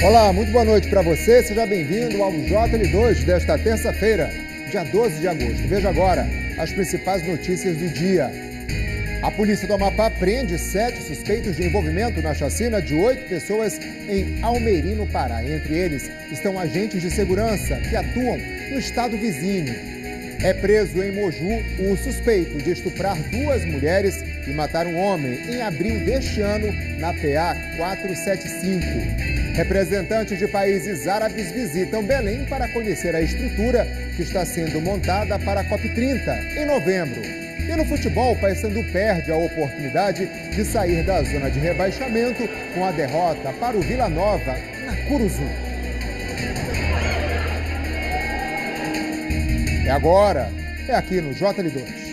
Olá, muito boa noite para você. Seja bem-vindo ao JL2 desta terça-feira, dia 12 de agosto. Veja agora as principais notícias do dia. A polícia do Amapá prende 7 suspeitos de envolvimento na chacina de 8 pessoas em Almeirim, Pará. Entre eles estão agentes de segurança que atuam no estado vizinho. É preso em Moju o suspeito de estuprar 2 mulheres e matar um homem em abril deste ano na PA 475. Representantes de países árabes visitam Belém para conhecer a estrutura que está sendo montada para a COP30 em novembro. E no futebol, o Paysandu perde a oportunidade de sair da zona de rebaixamento com a derrota para o Vila Nova na Curuzu. É agora, é aqui no JL2.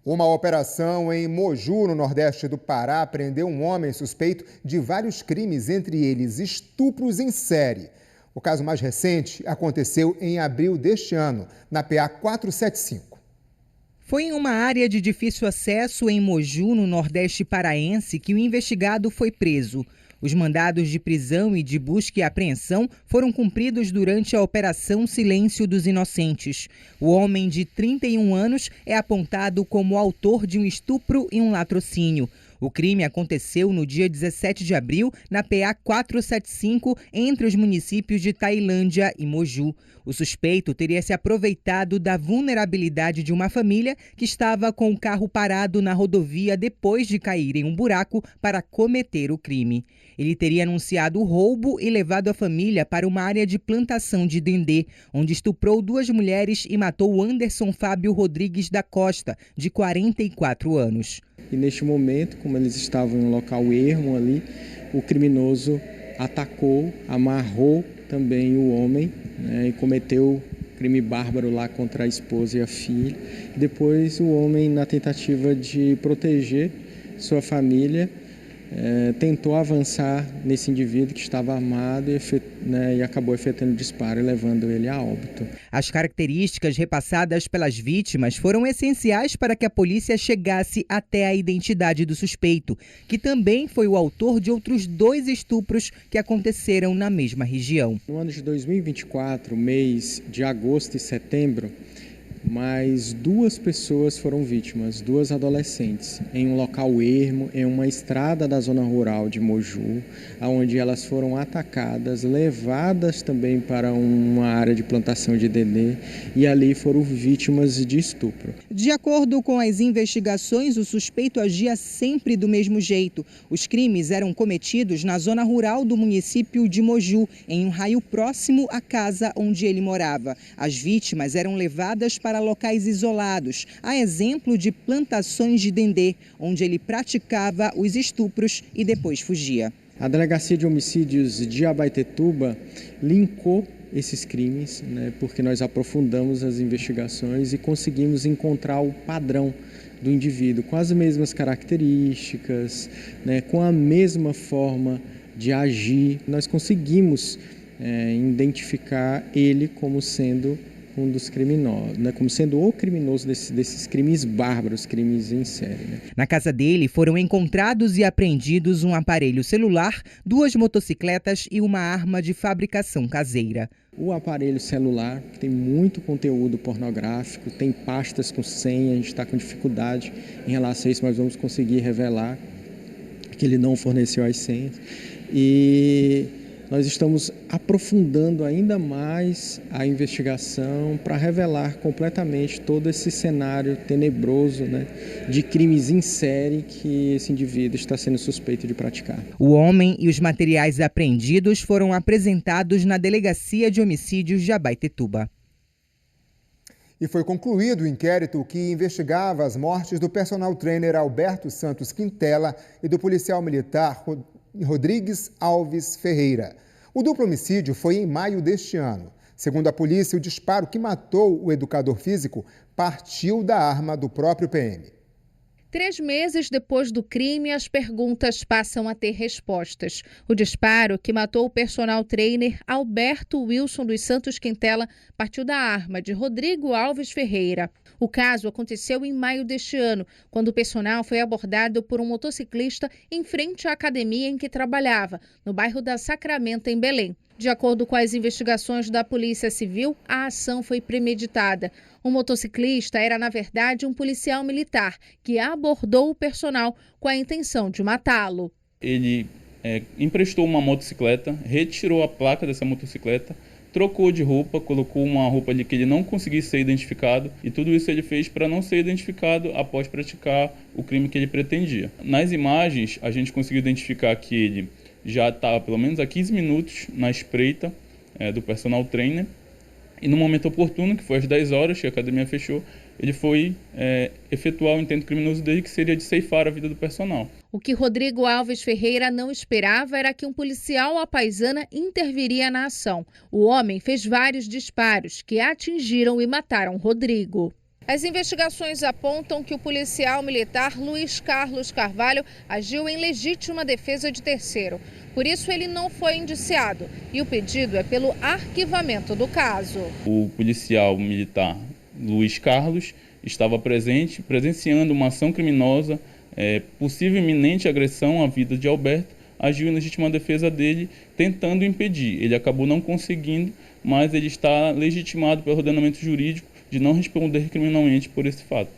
Uma operação em Moju, no nordeste do Pará, prendeu um homem suspeito de vários crimes, entre eles estupros em série. O caso mais recente aconteceu em abril deste ano, na PA 475. Foi em uma área de difícil acesso em Moju, no nordeste paraense, que o investigado foi preso. Os mandados de prisão e de busca e apreensão foram cumpridos durante a Operação Silêncio dos Inocentes. O homem de 31 anos é apontado como autor de um estupro e um latrocínio. O crime aconteceu no dia 17 de abril, na PA 475, entre os municípios de Tailândia e Moju. O suspeito teria se aproveitado da vulnerabilidade de uma família que estava com o carro parado na rodovia depois de cair em um buraco para cometer o crime. Ele teria anunciado o roubo e levado a família para uma área de plantação de dendê, onde estuprou 2 mulheres e matou Anderson Fábio Rodrigues da Costa, de 44 anos. E neste momento, como eles estavam em um local ermo ali, o criminoso atacou, amarrou também o homem, né, e cometeu crime bárbaro lá contra a esposa e a filha. Depois o homem, na tentativa de proteger sua família, tentou avançar nesse indivíduo que estava armado e acabou efetuando disparo e levando ele a óbito. As características repassadas pelas vítimas foram essenciais para que a polícia chegasse até a identidade do suspeito, que também foi o autor de outros 2 estupros que aconteceram na mesma região. No ano de 2024, mês de agosto e setembro, mais 2 pessoas foram vítimas, 2 adolescentes, em um local ermo, em uma estrada da zona rural de Moju, onde elas foram atacadas, levadas também para uma área de plantação de dendê e ali foram vítimas de estupro. De acordo com as investigações, o suspeito agia sempre do mesmo jeito. Os crimes eram cometidos na zona rural do município de Moju, em um raio próximo à casa onde ele morava. As vítimas eram levadas para locais isolados, a exemplo de plantações de dendê, onde ele praticava os estupros e depois fugia. A Delegacia de Homicídios de Abaetetuba linkou esses crimes, porque nós aprofundamos as investigações e conseguimos encontrar o padrão do indivíduo, com as mesmas características, com a mesma forma de agir. Nós conseguimos identificar ele como sendo um dos criminosos, como sendo o criminoso desses crimes bárbaros, crimes em série. Na casa dele foram encontrados e apreendidos um aparelho celular, 2 motocicletas e uma arma de fabricação caseira. O aparelho celular, que tem muito conteúdo pornográfico, tem pastas com senha, a gente está com dificuldade em relação a isso, mas vamos conseguir revelar que ele não forneceu as senhas. E nós estamos aprofundando ainda mais a investigação para revelar completamente todo esse cenário tenebroso, de crimes em série que esse indivíduo está sendo suspeito de praticar. O homem e os materiais apreendidos foram apresentados na Delegacia de Homicídios de Abaetetuba. E foi concluído o inquérito que investigava as mortes do personal trainer Alberto Santos Quintela e do policial militar Rodrigues Alves Ferreira. O duplo homicídio foi em maio deste ano. Segundo a polícia, o disparo que matou o educador físico partiu da arma do próprio PM. 3 meses depois do crime, as perguntas passam a ter respostas. O disparo que matou o personal trainer Alberto Wilson dos Santos Quintela partiu da arma de Rodrigo Alves Ferreira. O caso aconteceu em maio deste ano, quando o personal foi abordado por um motociclista em frente à academia em que trabalhava, no bairro da Sacramento, em Belém. De acordo com as investigações da Polícia Civil, a ação foi premeditada. O motociclista era, na verdade, um policial militar que abordou o personal com a intenção de matá-lo. Ele emprestou uma motocicleta, retirou a placa dessa motocicleta, trocou de roupa, colocou uma roupa ali que ele não conseguisse ser identificado, e tudo isso ele fez para não ser identificado após praticar o crime que ele pretendia. Nas imagens, a gente conseguiu identificar que ele já estava pelo menos há 15 minutos na espreita do personal trainer, e no momento oportuno, que foi às 10 horas, que a academia fechou, ele foi efetuar o intento criminoso dele, que seria de ceifar a vida do personal. O que Rodrigo Alves Ferreira não esperava era que um policial à paisana interviria na ação. O homem fez vários disparos que atingiram e mataram Rodrigo. As investigações apontam que o policial militar Luiz Carlos Carvalho agiu em legítima defesa de terceiro. Por isso, ele não foi indiciado e o pedido é pelo arquivamento do caso. O policial militar Luiz Carlos estava presenciando uma ação criminosa, possível iminente agressão à vida de Alberto, agiu em legítima defesa dele, tentando impedir. Ele acabou não conseguindo, mas ele está legitimado pelo ordenamento jurídico de não responder criminalmente por esse fato.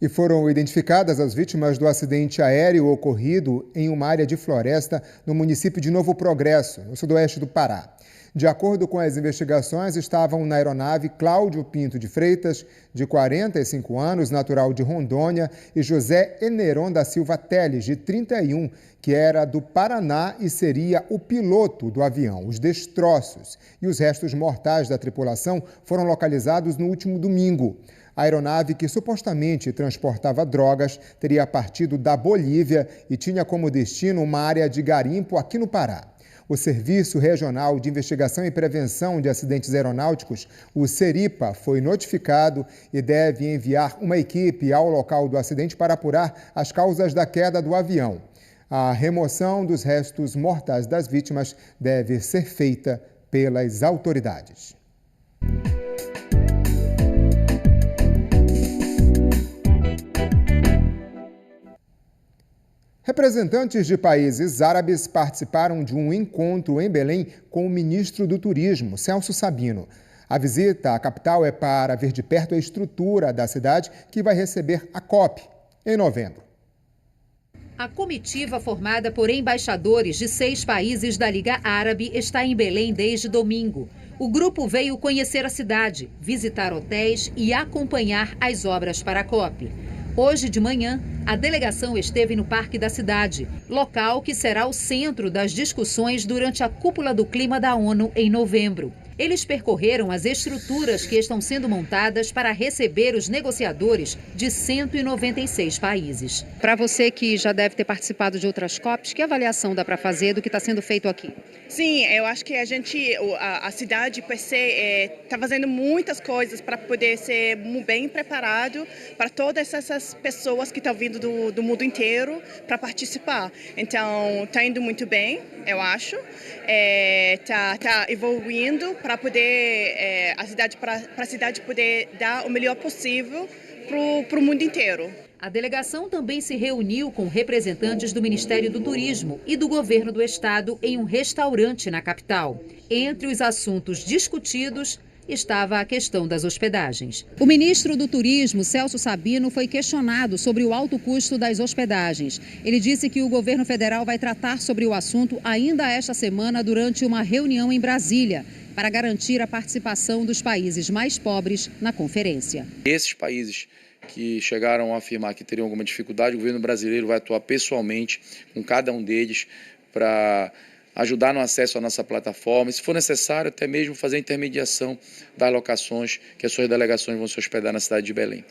E foram identificadas as vítimas do acidente aéreo ocorrido em uma área de floresta no município de Novo Progresso, no sudoeste do Pará. De acordo com as investigações, estavam na aeronave Cláudio Pinto de Freitas, de 45 anos, natural de Rondônia, e José Eneron da Silva Teles, de 31, que era do Paraná e seria o piloto do avião. Os destroços e os restos mortais da tripulação foram localizados no último domingo. A aeronave, que supostamente transportava drogas, teria partido da Bolívia e tinha como destino uma área de garimpo aqui no Pará. O Serviço Regional de Investigação e Prevenção de Acidentes Aeronáuticos, o SERIPA, foi notificado e deve enviar uma equipe ao local do acidente para apurar as causas da queda do avião. A remoção dos restos mortais das vítimas deve ser feita pelas autoridades. Representantes de países árabes participaram de um encontro em Belém com o ministro do Turismo, Celso Sabino. A visita à capital é para ver de perto a estrutura da cidade que vai receber a COP em novembro. A comitiva, formada por embaixadores de 6 países da Liga Árabe, está em Belém desde domingo. O grupo veio conhecer a cidade, visitar hotéis e acompanhar as obras para a COP. Hoje de manhã, a delegação esteve no Parque da Cidade, local que será o centro das discussões durante a Cúpula do Clima da ONU em novembro. Eles percorreram as estruturas que estão sendo montadas para receber os negociadores de 196 países. Para você que já deve ter participado de outras COPs, que avaliação dá para fazer do que está sendo feito aqui? Sim, eu acho que a cidade per se está fazendo muitas coisas para poder ser bem preparado para todas essas pessoas que estão vindo do mundo inteiro para participar. Então, está indo muito bem, eu acho. Tá evoluindo para poder a cidade poder dar o melhor possível para o mundo inteiro. A delegação também se reuniu com representantes do Ministério do Turismo e do Governo do Estado em um restaurante na capital. Entre os assuntos discutidos estava a questão das hospedagens. O ministro do Turismo, Celso Sabino, foi questionado sobre o alto custo das hospedagens. Ele disse que o governo federal vai tratar sobre o assunto ainda esta semana durante uma reunião em Brasília, para garantir a participação dos países mais pobres na conferência. Esses países que chegaram a afirmar que teriam alguma dificuldade, o governo brasileiro vai atuar pessoalmente com cada um deles para ajudar no acesso à nossa plataforma e, se for necessário, até mesmo fazer a intermediação das locações que as suas delegações vão se hospedar na cidade de Belém.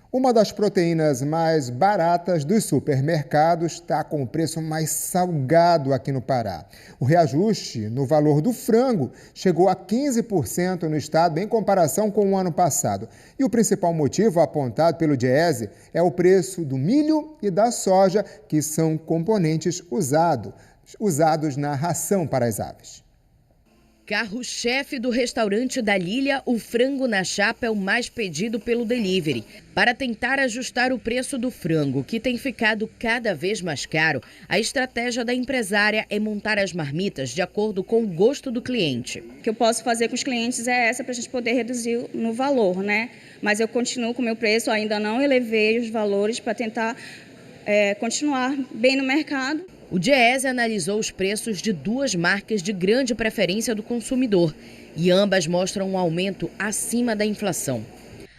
Uma das proteínas mais baratas dos supermercados está com o preço mais salgado aqui no Pará. O reajuste no valor do frango chegou a 15% no estado em comparação com o ano passado. E o principal motivo apontado pelo Diese é o preço do milho e da soja, que são componentes usados na ração para as aves. Carro-chefe do restaurante da Lília, o frango na chapa é o mais pedido pelo delivery. Para tentar ajustar o preço do frango, que tem ficado cada vez mais caro, a estratégia da empresária é montar as marmitas de acordo com o gosto do cliente. O que eu posso fazer com os clientes é essa, para a gente poder reduzir no valor, né? Mas eu continuo com o meu preço, ainda não elevei os valores para tentar continuar bem no mercado. O Diese analisou os preços de duas marcas de grande preferência do consumidor e ambas mostram um aumento acima da inflação.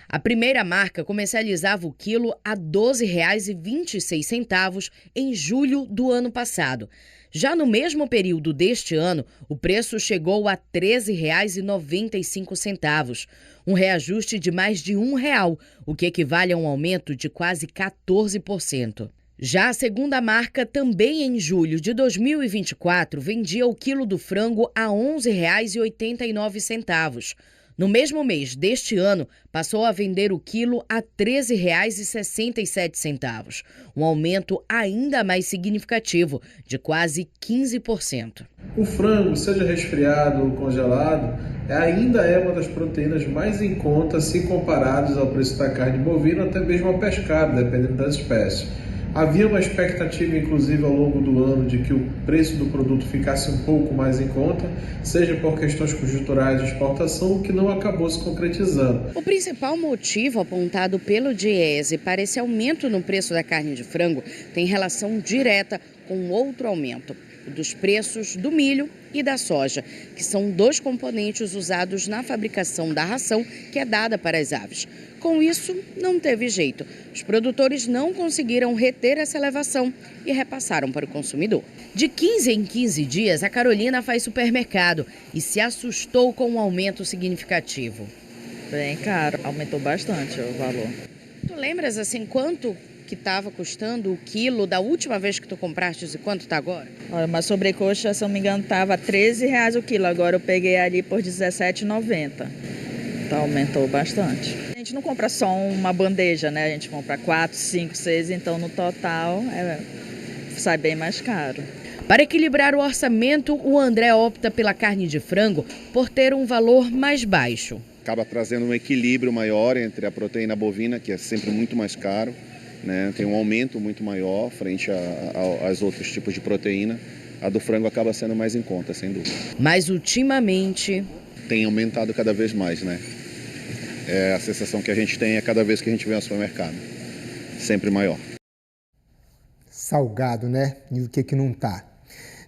A primeira marca comercializava o quilo a R$ 12,26 em julho do ano passado. Já no mesmo período deste ano, o preço chegou a R$ 13,95, um reajuste de mais de R$1, o que equivale a um aumento de quase 14%. Já a segunda marca, também em julho de 2024, vendia o quilo do frango a R$ 11,89. No mesmo mês deste ano, passou a vender o quilo a R$ 13,67, um aumento ainda mais significativo, de quase 15%. O frango, seja resfriado ou congelado, ainda é uma das proteínas mais em conta se comparados ao preço da carne bovina ou até mesmo ao pescado, dependendo das espécies. Havia uma expectativa, inclusive, ao longo do ano, de que o preço do produto ficasse um pouco mais em conta, seja por questões conjunturais de exportação, o que não acabou se concretizando. O principal motivo apontado pelo Diese para esse aumento no preço da carne de frango tem relação direta com outro aumento, o dos preços do milho e da soja, que são dois componentes usados na fabricação da ração que é dada para as aves. Com isso, não teve jeito. Os produtores não conseguiram reter essa elevação e repassaram para o consumidor. De 15 em 15 dias, a Carolina faz supermercado e se assustou com um aumento significativo. Bem caro, aumentou bastante o valor. Tu lembras assim quanto que estava custando o quilo da última vez que tu compraste e quanto está agora? Olha, uma sobrecoxa, se não me engano, estava R$ 13,00 o quilo. Agora eu peguei ali por R$ 17,90. Então aumentou bastante. A gente não compra só uma bandeja, né? A gente compra 4, 5, 6, então no total sai bem mais caro. Para equilibrar o orçamento, o André opta pela carne de frango por ter um valor mais baixo. Acaba trazendo um equilíbrio maior entre a proteína bovina, que é sempre muito mais caro, né? Tem um aumento muito maior frente aos outros tipos de proteína. A do frango acaba sendo mais em conta, sem dúvida. Mas ultimamente tem aumentado cada vez mais, né? A sensação que a gente tem cada vez que a gente vem ao supermercado. Sempre maior. Salgado, né? E o que não tá?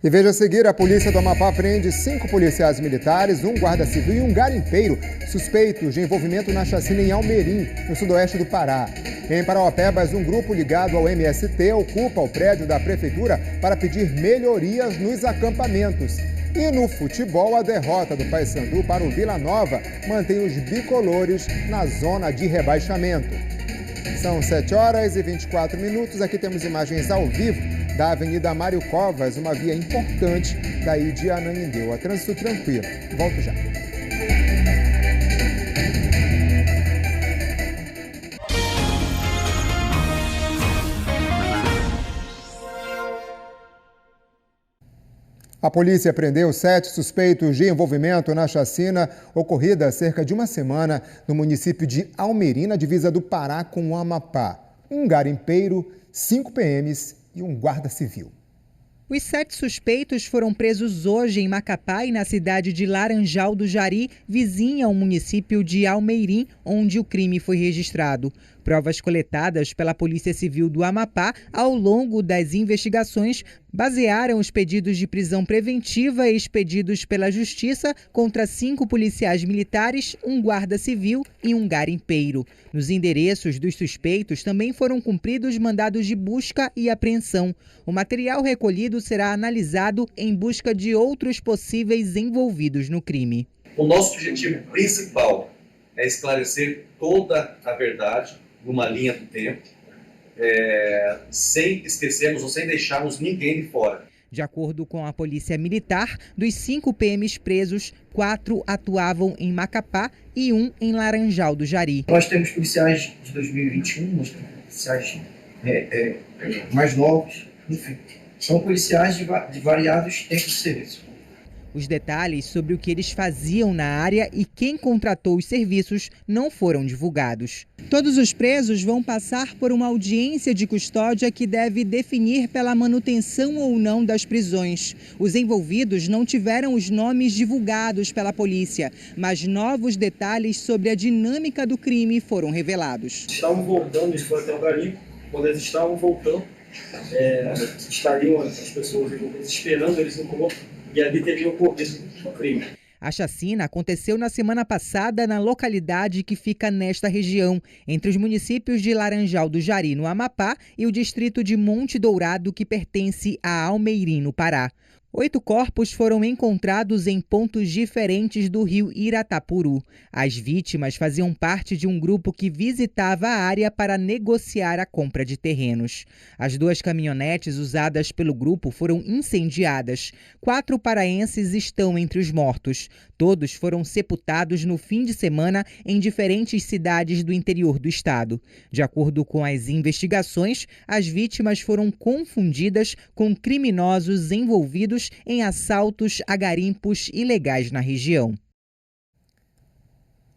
E veja a seguir, a polícia do Amapá prende 5 policiais militares, um guarda civil e um garimpeiro, suspeitos de envolvimento na chacina em Almerim, no sudoeste do Pará. Em Parauapebas, um grupo ligado ao MST ocupa o prédio da prefeitura para pedir melhorias nos acampamentos. E no futebol, a derrota do Paysandu para o Vila Nova mantém os bicolores na zona de rebaixamento. São 7h24. Aqui temos imagens ao vivo da Avenida Mário Covas, uma via importante daí de Ananindeua. Trânsito tranquilo. Volto já. A polícia prendeu 7 suspeitos de envolvimento na chacina ocorrida há cerca de uma semana no município de Almerim, na divisa do Pará com o Amapá. Um garimpeiro, 5 PMs e um guarda civil. Os 7 suspeitos foram presos hoje em Macapá e na cidade de Laranjal do Jari, vizinha ao município de Almeirim, onde o crime foi registrado. Provas coletadas pela Polícia Civil do Amapá ao longo das investigações basearam os pedidos de prisão preventiva expedidos pela Justiça contra 5 policiais militares, um guarda civil e um garimpeiro. Nos endereços dos suspeitos também foram cumpridos mandados de busca e apreensão. O material recolhido será analisado em busca de outros possíveis envolvidos no crime. O nosso objetivo principal é esclarecer toda a verdade numa linha do tempo, sem esquecermos ou sem deixarmos ninguém de fora. De acordo com a Polícia Militar, dos 5 PMs presos, 4 atuavam em Macapá e 1 em Laranjal do Jari. Nós temos policiais de 2021, nós temos policiais mais novos, enfim, são policiais de variados tempos de serviço. Os detalhes sobre o que eles faziam na área e quem contratou os serviços não foram divulgados. Todos os presos vão passar por uma audiência de custódia que deve definir pela manutenção ou não das prisões. Os envolvidos não tiveram os nomes divulgados pela polícia, mas novos detalhes sobre a dinâmica do crime foram revelados. Estavam voltando, eles foram até o garimpo. Quando eles estavam voltando, estariam as pessoas esperando eles no corpo. E ali teria ocorrido o crime. A chacina aconteceu na semana passada na localidade que fica nesta região, entre os municípios de Laranjal do Jari, no Amapá, e o distrito de Monte Dourado, que pertence a Almeirim, no Pará. 8 corpos foram encontrados em pontos diferentes do rio Iratapuru. As vítimas faziam parte de um grupo que visitava a área para negociar a compra de terrenos. As 2 caminhonetes usadas pelo grupo foram incendiadas. 4 paraenses estão entre os mortos. Todos foram sepultados no fim de semana em diferentes cidades do interior do estado. De acordo com as investigações, as vítimas foram confundidas com criminosos envolvidos em assaltos a garimpos ilegais na região.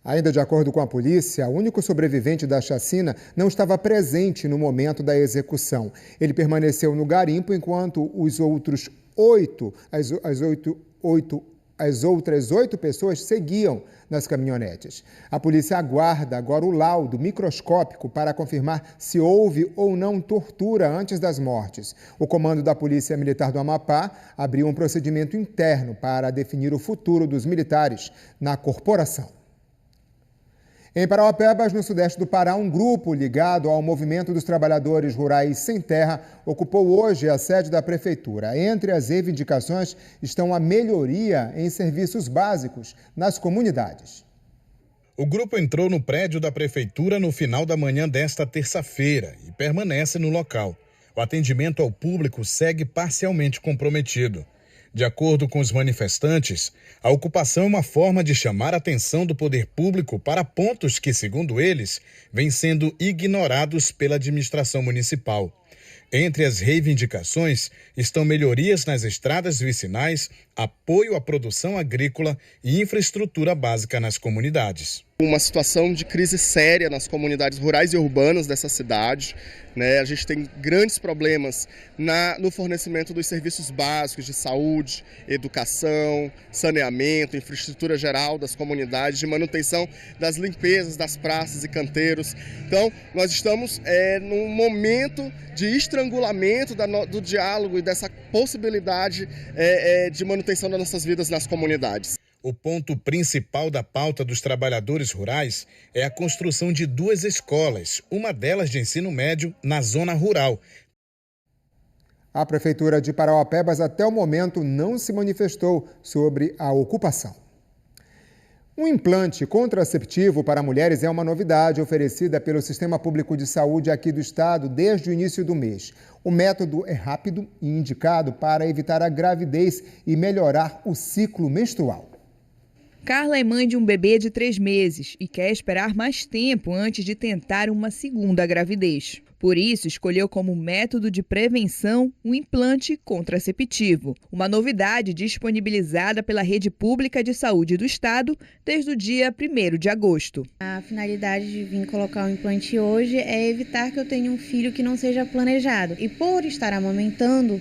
Ainda de acordo com a polícia, o único sobrevivente da chacina não estava presente no momento da execução. Ele permaneceu no garimpo enquanto os outros 8, as outras 8 pessoas seguiam nas caminhonetes. A polícia aguarda agora o laudo microscópico para confirmar se houve ou não tortura antes das mortes. O comando da Polícia Militar do Amapá abriu um procedimento interno para definir o futuro dos militares na corporação. Em Parauapebas, no sudeste do Pará, um grupo ligado ao Movimento dos Trabalhadores Rurais Sem Terra ocupou hoje a sede da Prefeitura. Entre as reivindicações estão a melhoria em serviços básicos nas comunidades. O grupo entrou no prédio da Prefeitura no final da manhã desta terça-feira e permanece no local. O atendimento ao público segue parcialmente comprometido. De acordo com os manifestantes, a ocupação é uma forma de chamar a atenção do poder público para pontos que, segundo eles, vêm sendo ignorados pela administração municipal. Entre as reivindicações estão melhorias nas estradas vicinais, apoio à produção agrícola e infraestrutura básica nas comunidades. Uma situação de crise séria nas comunidades rurais e urbanas dessa cidade, né? A gente tem grandes problemas no fornecimento dos serviços básicos de saúde, educação, saneamento, infraestrutura geral das comunidades, de manutenção das limpezas das praças e canteiros. Então, nós estamos num momento de estrangulamento do diálogo e dessa possibilidade de manutenção das nossas vidas nas comunidades. O ponto principal da pauta dos trabalhadores rurais é a construção de 2 escolas, uma delas de ensino médio, na zona rural. A Prefeitura de Parauapebas até o momento não se manifestou sobre a ocupação. Um implante contraceptivo para mulheres é uma novidade oferecida pelo Sistema Público de Saúde aqui do estado desde o início do mês. O método é rápido e indicado para evitar a gravidez e melhorar o ciclo menstrual. Carla é mãe de um bebê de 3 meses e quer esperar mais tempo antes de tentar uma segunda gravidez. Por isso, escolheu como método de prevenção um implante contraceptivo, uma novidade disponibilizada pela Rede Pública de Saúde do Estado desde o dia 1º de agosto. A finalidade de vir colocar o implante hoje é evitar que eu tenha um filho que não seja planejado. E por estar amamentando,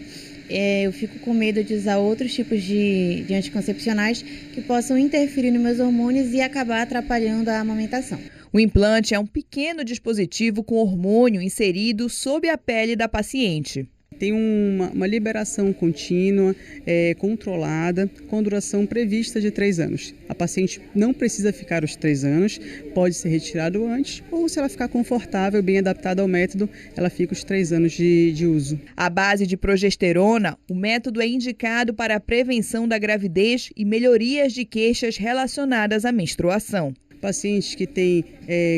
eu fico com medo de usar outros tipos de anticoncepcionais que possam interferir nos meus hormônios e acabar atrapalhando a amamentação. O implante é um pequeno dispositivo com hormônio inserido sob a pele da paciente. Tem uma liberação contínua, controlada, com duração prevista de 3 anos. A paciente não precisa ficar os 3 anos, pode ser retirado antes, ou se ela ficar confortável, bem adaptada ao método, ela fica os 3 anos de uso. À base de progesterona, o método é indicado para a prevenção da gravidez e melhorias de queixas relacionadas à menstruação. pacientes que têm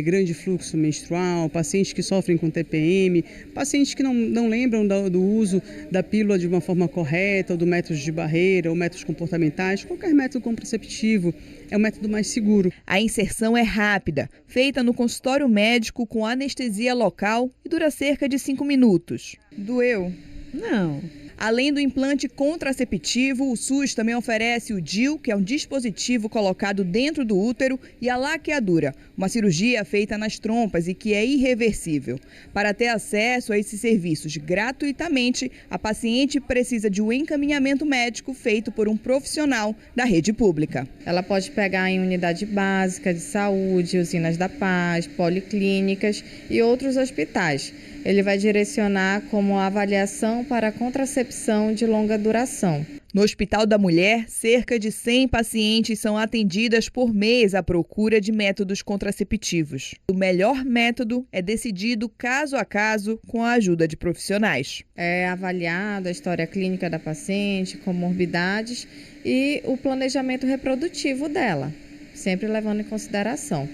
grande fluxo menstrual, pacientes que sofrem com TPM, pacientes que não lembram do uso da pílula de uma forma correta, ou do método de barreira, ou métodos comportamentais. Qualquer método contraceptivo é o método mais seguro. A inserção é rápida, feita no consultório médico com anestesia local e dura cerca de 5 minutos. Doeu? Não. Além do implante contraceptivo, o SUS também oferece o DIU, que é um dispositivo colocado dentro do útero, e a laqueadura, uma cirurgia feita nas trompas e que é irreversível. Para ter acesso a esses serviços gratuitamente, a paciente precisa de um encaminhamento médico feito por um profissional da rede pública. Ela pode pegar em unidade básica de saúde, usinas da paz, policlínicas e outros hospitais. Ele vai direcionar como avaliação para a contracepção de longa duração. No Hospital da Mulher, cerca de 100 pacientes são atendidas por mês à procura de métodos contraceptivos. O melhor método é decidido caso a caso com a ajuda de profissionais. É avaliada a história clínica da paciente, comorbidades e o planejamento reprodutivo dela, sempre levando em consideração.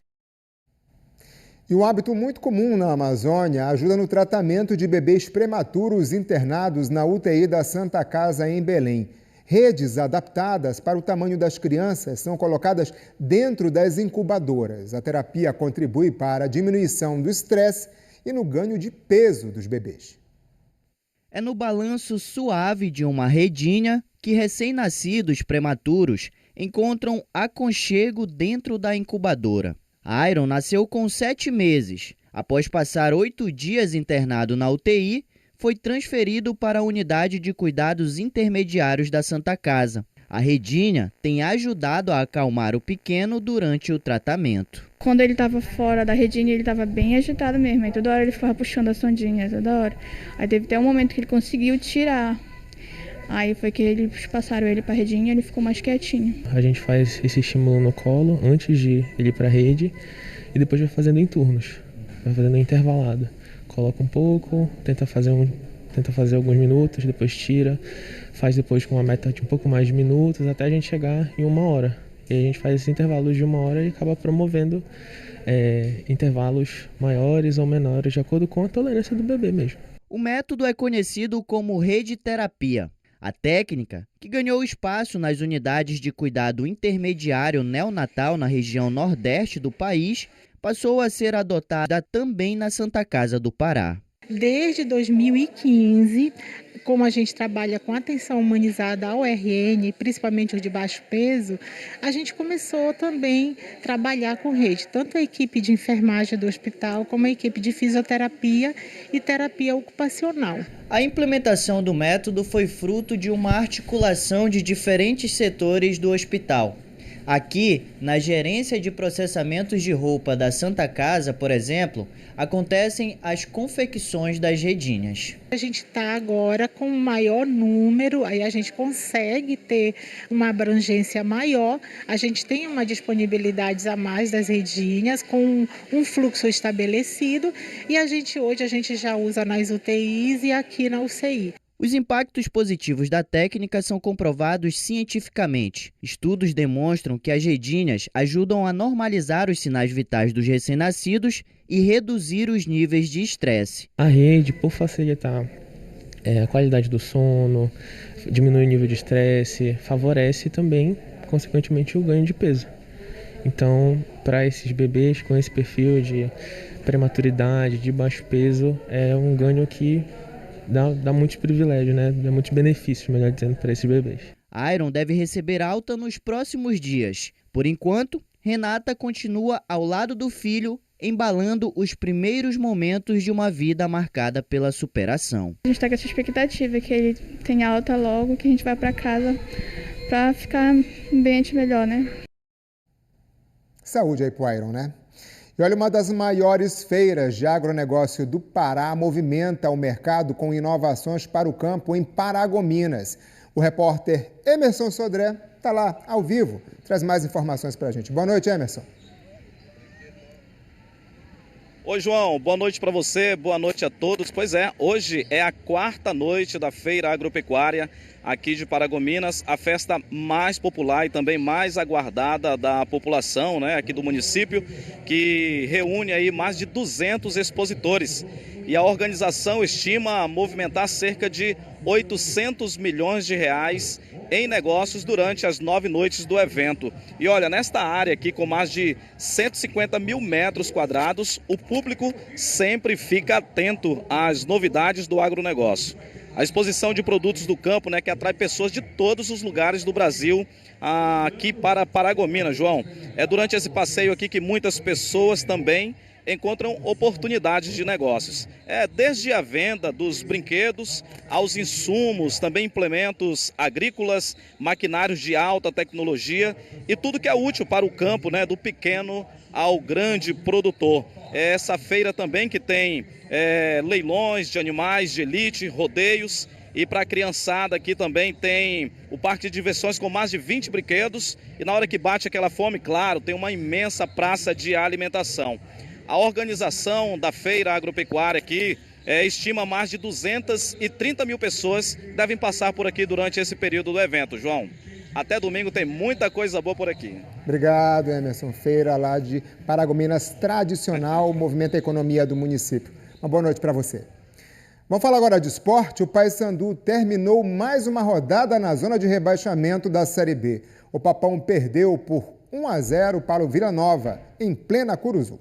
E um hábito muito comum na Amazônia ajuda no tratamento de bebês prematuros internados na UTI da Santa Casa em Belém. Redes adaptadas para o tamanho das crianças são colocadas dentro das incubadoras. A terapia contribui para a diminuição do estresse e no ganho de peso dos bebês. É no balanço suave de uma redinha que recém-nascidos prematuros encontram aconchego dentro da incubadora. Iron nasceu com 7 meses. Após passar 8 dias internado na UTI, foi transferido para a unidade de cuidados intermediários da Santa Casa. A redinha tem ajudado a acalmar o pequeno durante o tratamento. Quando ele estava fora da redinha, ele estava bem agitado mesmo. Aí toda hora ele ficava puxando a sondinha, toda hora. Aí teve até um momento que ele conseguiu tirar. Aí foi que eles passaram ele para a redinha e ele ficou mais quietinho. A gente faz esse estímulo no colo antes de ele ir para a rede e depois vai fazendo em turnos, vai fazendo intervalado. Coloca um pouco, tenta fazer alguns minutos, depois tira, faz depois com uma meta de um pouco mais de minutos até a gente chegar em 1 hora. E a gente faz esse intervalo de 1 hora e acaba promovendo intervalos maiores ou menores de acordo com a tolerância do bebê mesmo. O método é conhecido como rede-terapia. A técnica, que ganhou espaço nas unidades de cuidado intermediário neonatal na região nordeste do país, passou a ser adotada também na Santa Casa do Pará. Desde 2015, como a gente trabalha com atenção humanizada ao RN, principalmente os de baixo peso, a gente começou também a trabalhar com rede, tanto a equipe de enfermagem do hospital, como a equipe de fisioterapia e terapia ocupacional. A implementação do método foi fruto de uma articulação de diferentes setores do hospital. Aqui, na gerência de processamentos de roupa da Santa Casa, por exemplo, acontecem as confecções das redinhas. A gente está agora com um maior número, aí a gente consegue ter uma abrangência maior, a gente tem uma disponibilidade a mais das redinhas, com um fluxo estabelecido, e hoje a gente já usa nas UTIs e aqui na UCI. Os impactos positivos da técnica são comprovados cientificamente. Estudos demonstram que as redinhas ajudam a normalizar os sinais vitais dos recém-nascidos e reduzir os níveis de estresse. A rede, por facilitar a qualidade do sono, diminuir o nível de estresse, favorece também, consequentemente, o ganho de peso. Então, para esses bebês com esse perfil de prematuridade, de baixo peso, é um ganho que dá muitos privilégios, né? Dá muitos benefícios, melhor dizendo, para esses bebês. Iron deve receber alta nos próximos dias. Por enquanto, Renata continua ao lado do filho, embalando os primeiros momentos de uma vida marcada pela superação. A gente está com essa expectativa que ele tenha alta logo, que a gente vai para casa para ficar um ambiente melhor, né? Saúde aí pro Iron, né? E olha, uma das maiores feiras de agronegócio do Pará movimenta o mercado com inovações para o campo em Paragominas. O repórter Emerson Sodré está lá, ao vivo, traz mais informações para a gente. Boa noite, Emerson. Oi, João, boa noite para você, boa noite a todos. Pois é, hoje é a 4ª noite da Feira Agropecuária aqui de Paragominas, a festa mais popular e também mais aguardada da população, né, aqui do município, que reúne aí mais de 200 expositores. E a organização estima movimentar cerca de 800 milhões de reais em negócios durante as 9 noites do evento. E olha, nesta área aqui com mais de 150 mil metros quadrados, o público sempre fica atento às novidades do agronegócio. A exposição de produtos do campo, né, que atrai pessoas de todos os lugares do Brasil aqui para Paragominas, João. É durante esse passeio aqui que muitas pessoas também encontram oportunidades de negócios. Desde a venda dos brinquedos aos insumos, também implementos agrícolas, maquinários de alta tecnologia e tudo que é útil para o campo, né, do pequeno ao grande produtor. Essa feira também que tem leilões de animais de elite, rodeios, e para a criançada aqui também tem o parque de diversões com mais de 20 brinquedos e na hora que bate aquela fome, claro, tem uma imensa praça de alimentação. A organização da feira agropecuária aqui estima mais de 230 mil pessoas devem passar por aqui durante esse período do evento. João, até domingo tem muita coisa boa por aqui. Obrigado, Emerson. Feira lá de Paragominas, tradicional, movimenta a economia do município. Uma boa noite para você. Vamos falar agora de esporte. O Paysandu terminou mais uma rodada na zona de rebaixamento da Série B. O Papão perdeu por 1-0 para o Vila Nova, em plena Curuzu.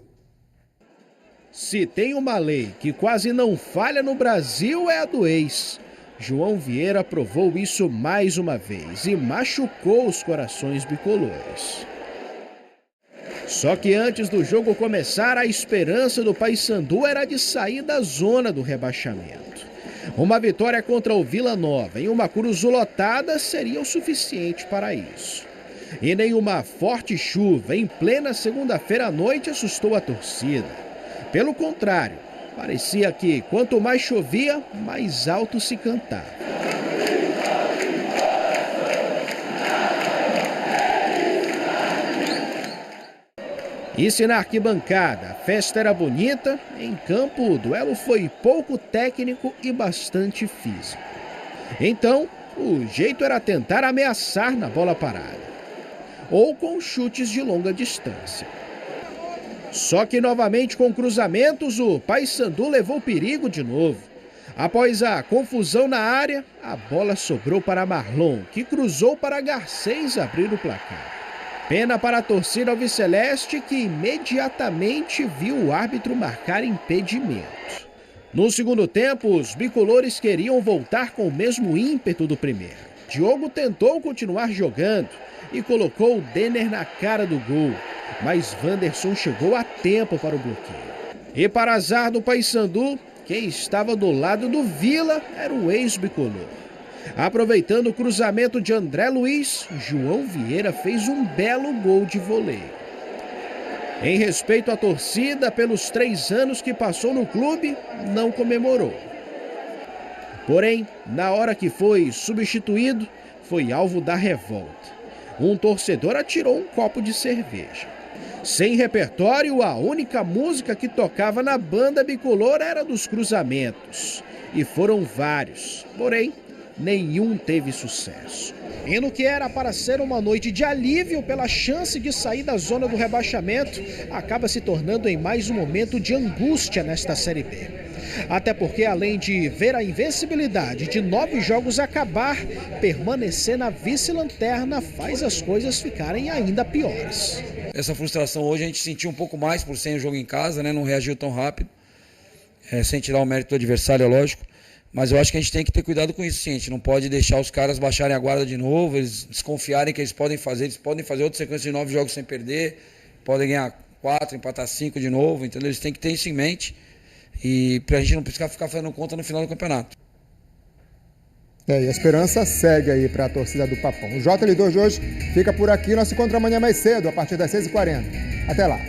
Se tem uma lei que quase não falha no Brasil é a do ex. João Vieira provou isso mais uma vez e machucou os corações bicolores. Só que antes do jogo começar, a esperança do Paysandu era de sair da zona do rebaixamento. Uma vitória contra o Vila Nova em uma Curuzu lotada seria o suficiente para isso. E nenhuma forte chuva em plena segunda-feira à noite assustou a torcida. Pelo contrário, parecia que quanto mais chovia, mais alto se cantava. E se na arquibancada a festa era bonita, em campo o duelo foi pouco técnico e bastante físico. Então, o jeito era tentar ameaçar na bola parada, ou com chutes de longa distância. Só que novamente com cruzamentos, o Paysandu levou perigo de novo. Após a confusão na área, a bola sobrou para Marlon, que cruzou para Garcês abrir o placar. Pena para a torcida alviceleste, que imediatamente viu o árbitro marcar impedimento. No segundo tempo, os bicolores queriam voltar com o mesmo ímpeto do primeiro. Diogo tentou continuar jogando e colocou o Denner na cara do gol, mas Wanderson chegou a tempo para o bloqueio. E para azar do Paysandu, quem estava do lado do Vila era o ex-bicolor. Aproveitando o cruzamento de André Luiz, João Vieira fez um belo gol de voleio. Em respeito à torcida, pelos 3 anos que passou no clube, não comemorou. Porém, na hora que foi substituído, foi alvo da revolta. Um torcedor atirou um copo de cerveja. Sem repertório, a única música que tocava na banda bicolor era dos cruzamentos. E foram vários, porém, nenhum teve sucesso. E no que era para ser uma noite de alívio pela chance de sair da zona do rebaixamento, acaba se tornando em mais um momento de angústia nesta Série B. Até porque, além de ver a invencibilidade de 9 jogos acabar, permanecer na vice-lanterna faz as coisas ficarem ainda piores. Essa frustração hoje a gente sentiu um pouco mais por ser um jogo em casa, né? Não reagiu tão rápido, sem tirar o mérito do adversário, é lógico. Mas eu acho que a gente tem que ter cuidado com isso, sim. A gente não pode deixar os caras baixarem a guarda de novo, eles desconfiarem que eles podem fazer outra sequência de 9 jogos sem perder, podem ganhar 4, empatar 5 de novo, entendeu? Eles têm que ter isso em mente e pra gente não precisar ficar fazendo conta no final do campeonato. E a esperança segue aí para a torcida do Papão. O JL2 de hoje fica por aqui, nós se encontramos amanhã mais cedo, a partir das 6h40. Até lá.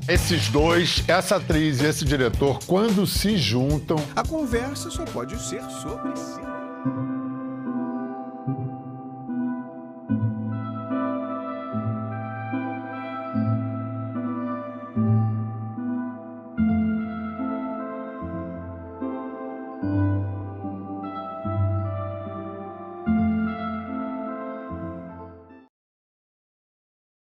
Esses dois, essa atriz e esse diretor, quando se juntam... A conversa só pode ser sobre si.